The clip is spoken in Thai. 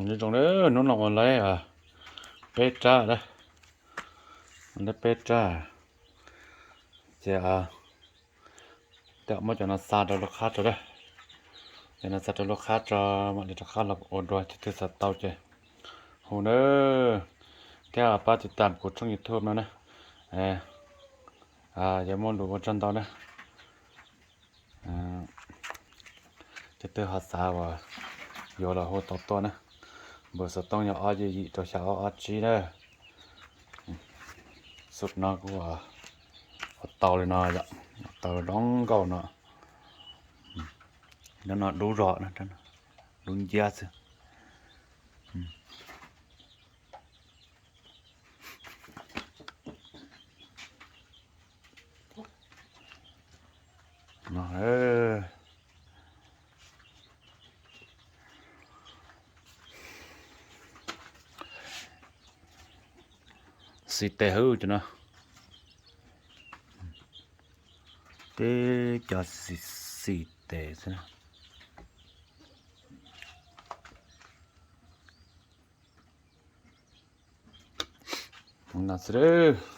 อยู่ตรงนี้นู่นออกมาเลยเป็ดจ้าเด้อมันได้เป็ดจ้าจะแต่มาจากนาซาดลูกค้าตัวเด้อจากนาซาดลูกค้าจะมาจากข้าหลับอดด้วยที่สัตว์เต้าเจโหเด้อแค่ป้าติดตามกดช่อง YouTube นะอย่ามองดูว่าจันตอนนะจะเตอหาสาวอยู่ละโหตบตัวนะบ่สต้องอย่าอ้อยีตัวชาวอ้อจีเด้อสุดนักว่าเตาเลยนะจ้ะเตาดองเก่านะนั่นน่ะดูrõนะท่านดูเยอะสิสิเตหูจ้ะนะเตจะสิเตซะนะน่าสิเด้อ